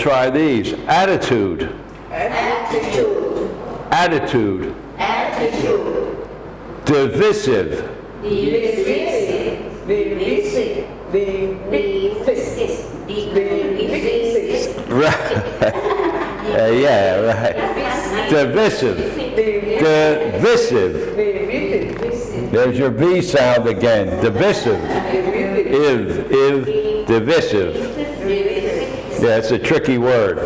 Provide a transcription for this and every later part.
try these. Attitude. Attitude. Attitude. Attitude. Divisive. Divisive. Divisive. Divisive. Right. Yeah, right. Divisive. Divisive. There's your V sound again. Divisive. Divisive. Yeah, it's a tricky word.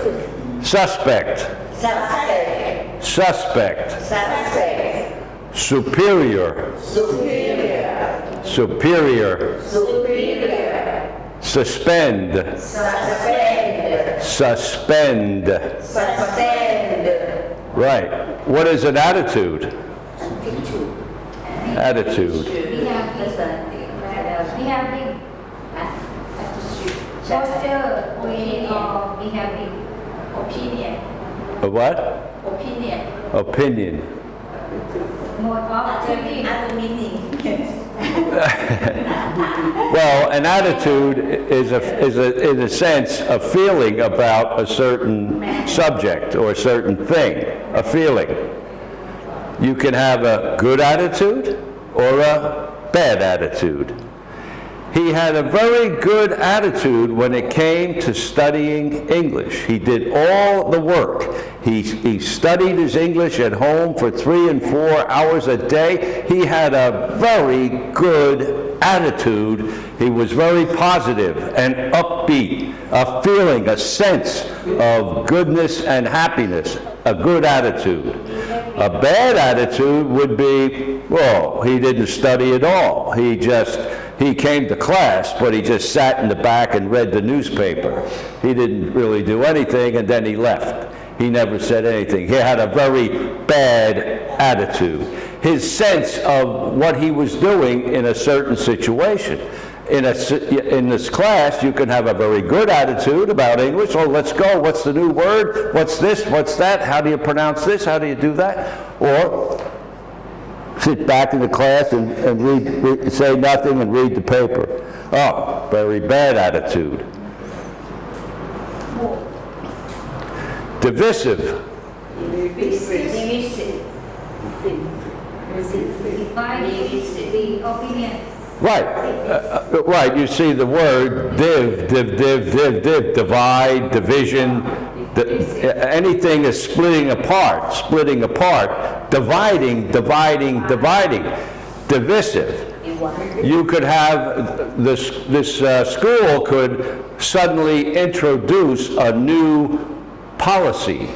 Suspect. Suspect. Suspect. Suspect. Superior. Superior. Superior. Superior. Suspend. Suspend. Suspend. Suspend. Right. What is an attitude? Attitude. Behaving. Posture, way of behaving. Opinion. A what? Opinion. Opinion. Mode of thinking. Other meaning. Well, an attitude is in a sense, a feeling about a certain subject or a certain thing, a feeling. You can have a good attitude or a bad attitude. He had a very good attitude when it came to studying English. He did all the work. He studied his English at home for 3 and 4 hours a day. He had a very good attitude. He was very positive and upbeat, a feeling, a sense of goodness and happiness, a good attitude. A bad attitude would be, well, he didn't study at all. He came to class, but he just sat in the back and read the newspaper. He didn't really do anything, and then he left. He never said anything. He had a very bad attitude. His sense of what he was doing in a certain situation. In this class, you can have a very good attitude about English. Oh, let's go. What's the new word? What's this? What's that? How do you pronounce this? How do you do that? Or sit back in the class and read, say nothing and read the paper. Oh, very bad attitude. Divisive. Divisive. Dividing the opinion. Right. Right. You see the word divide, division. Anything is splitting apart, dividing. Divisive. You could have this school could suddenly introduce a new policy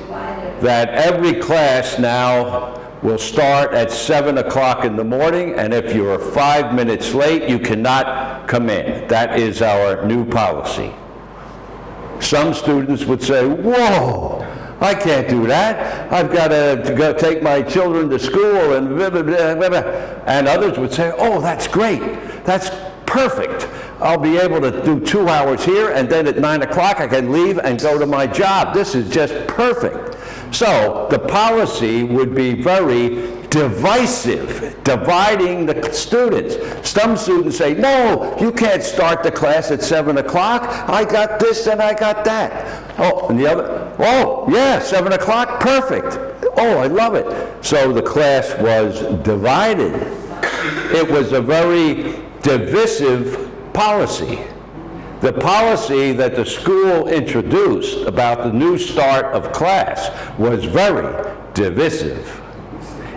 that every class now will start at 7 o'clock in the morning, and if you're 5 minutes late, you cannot come in. That is our new policy. Some students would say, whoa, I can't do that. I've got to go take my children to school, and blah, blah, blah, blah, blah. And others would say, oh, that's great. That's perfect. I'll be able to do 2 hours here, and then at 9 o'clock I can leave and go to my job. This is just perfect. So the policy would be very divisive, dividing the students. Some students say, no, you can't start the class at 7 o'clock. I got this and I got that. Oh, and the other, oh, yeah, 7 o'clock, perfect. Oh, I love it. So the class was divided. It was a very divisive policy. The policy that the school introduced about the new start of class was very divisive.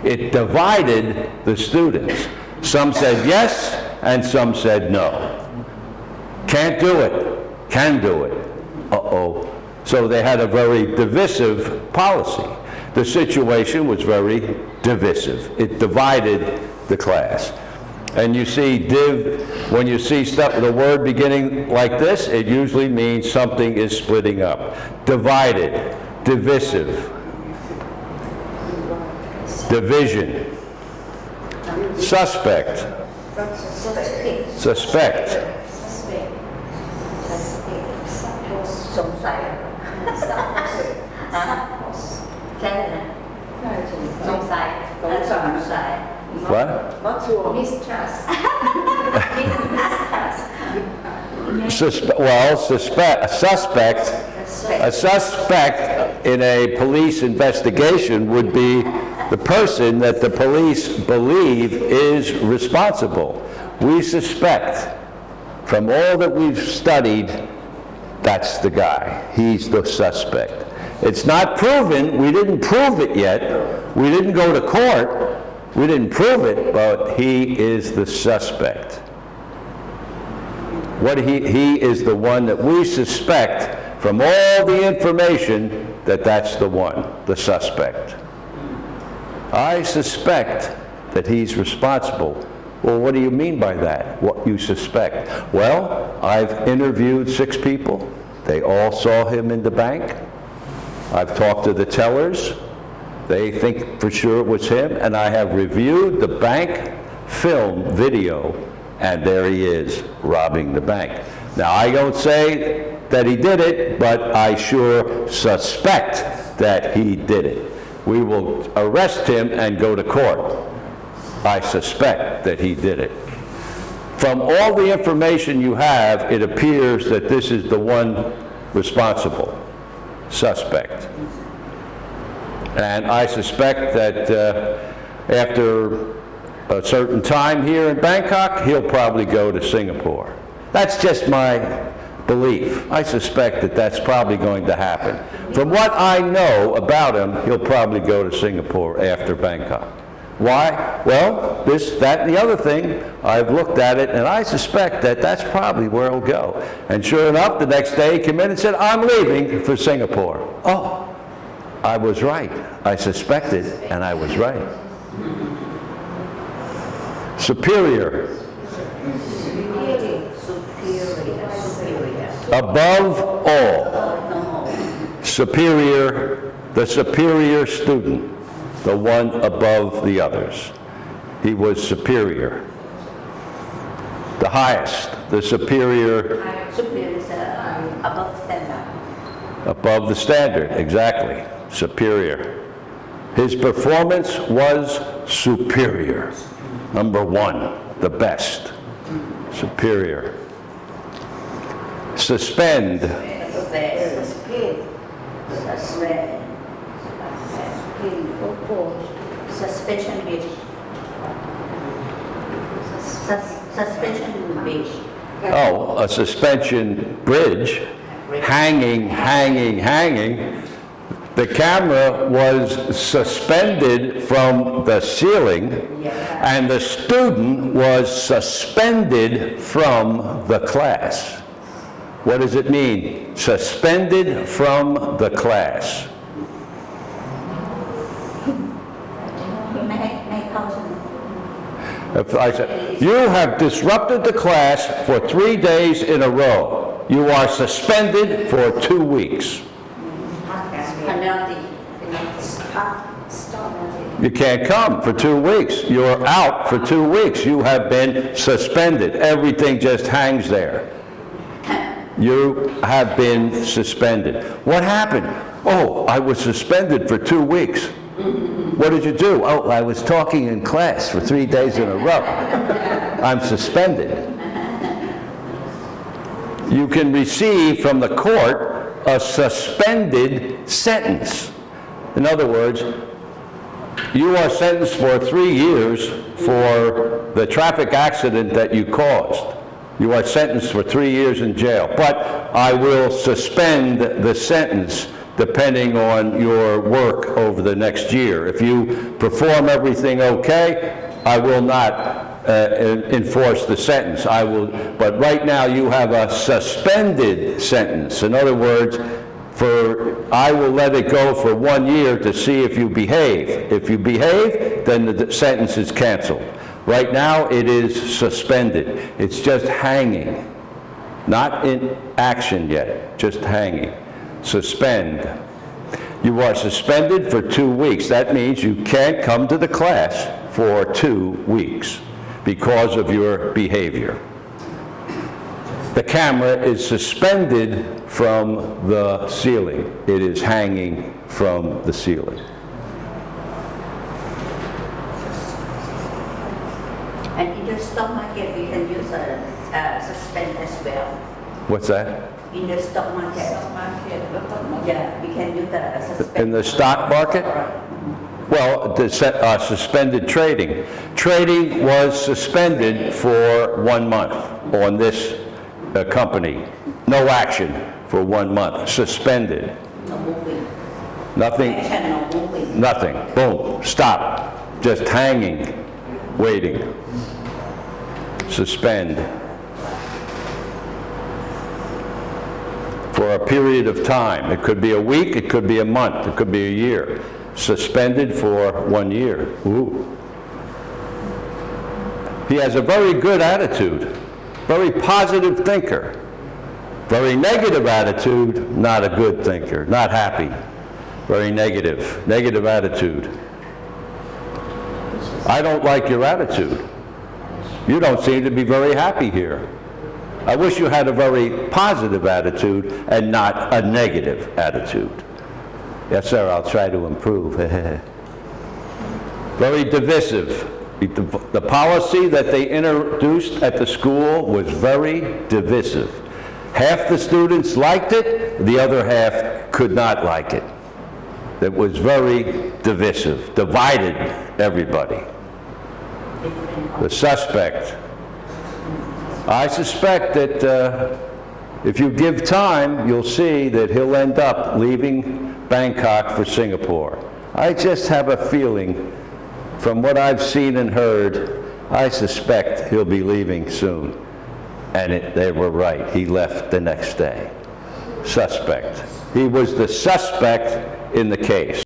It divided the students. Some said yes, and some said no. Can't do it, can do it. Uh-oh. So they had a very divisive policy. The situation was very divisive. It divided the class. And you see when you see stuff with a word beginning like this, it usually means something is splitting up. Divided, divisive, division, suspect, suspect, สงสัยใช่ไหมสงสัย what? Mistrust. Suspect, suspect A suspect in a police investigation would be the person that the police believe is responsible. We suspect, from all that we've studied, that's the guy. He's the suspect. It's not proven. We didn't prove it yet. We didn't go to court. We didn't prove it, but he is the suspect. He is the one that we suspect from all the information that's the one, the suspect. I suspect that he's responsible. Well, what do you mean by that? What you suspect? Well, I've interviewed 6 people. They all saw him in the bank. I've talked to the tellers. They think for sure it was him. And I have reviewed the bank film video, and there he is, robbing the bank. Now, I don't say that he did it, but I sure suspect that he did it. We will arrest him and go to court. I suspect that he did it. From all the information you have, it appears that this is the one responsible suspect. And I suspect that after a certain time here in Bangkok, he'll probably go to Singapore. That's just my belief. I suspect that that's probably going to happen. From what I know about him, he'll probably go to Singapore after Bangkok. Why? Well, this, that, and the other thing, I've looked at it, and I suspect that that's probably where he'll go. And sure enough, the next day he came in and said, I'm leaving for Singapore. Oh, I was right. I suspected, and I was right. Superior. Above all. Superior, the superior student. The one above the others. He was superior. The highest, the superior. Superior is above standard. Above the standard, exactly. Superior. His performance was superior. Number 1, the best. Superior. Suspend. Suspension bridge. Suspension bridge. Oh, a suspension bridge. Hanging. The camera was suspended from the ceiling, and the student was suspended from the class. What does it mean? Suspended from the class. If I said, you have disrupted the class for 3 days in a row. You are suspended for 2 weeks. You can't come for 2 weeks. You're out for 2 weeks. You have been suspended. Everything just hangs there. You have been suspended. What happened? Oh, I was suspended for 2 weeks. What did you do? Oh, I was talking in class for 3 days in a row. I'm suspended. You can receive from the court a suspended sentence. In other words, you are sentenced for 3 years for the traffic accident that you caused. You are sentenced for 3 years in jail. But I will suspend the sentence depending on your work over the next year. If you perform everything okay, I will not enforce the sentence. But right now you have a suspended sentence. In other words, I will let it go for 1 year to see if you behave. If you behave, then the sentence is canceled. Right now it is suspended. It's just hanging. Not in action yet, just hanging. Suspend. You are suspended for 2 weeks. That means you can't come to the class for 2 weeks because of your behavior. The camera is suspended from the ceiling. It is hanging from the ceiling. And in the stock market, we can use a suspend as well. What's that? in the stock market. Stock market แล้วก็ Yeah, we can use the suspend. In the stock market? Well, suspended trading. Trading was suspended for 1 month on this company. No action for 1 month, suspended. No moving. Nothing, Action, no moving. nothing, boom, stop, just hanging, waiting. Suspend. For a period of time. It could be a week, it could be a month, it could be a year. Suspended for 1 year. Ooh. He has a very good attitude, very positive thinker. Very negative attitude, not a good thinker, not happy. Very negative attitude. I don't like your attitude. You don't seem to be very happy here. I wish you had a very positive attitude and not a negative attitude. Yes, sir, I'll try to improve. Very divisive. The policy that they introduced at the school was very divisive. Half the students liked it, the other half could not like it. It was very divisive, divided everybody. The suspect. I suspect that if you give time, you'll see that he'll end up leaving Bangkok for Singapore. I just have a feeling, from what I've seen and heard, I suspect he'll be leaving soon. And they were right. He left the next day. Suspect. He was the suspect in the case.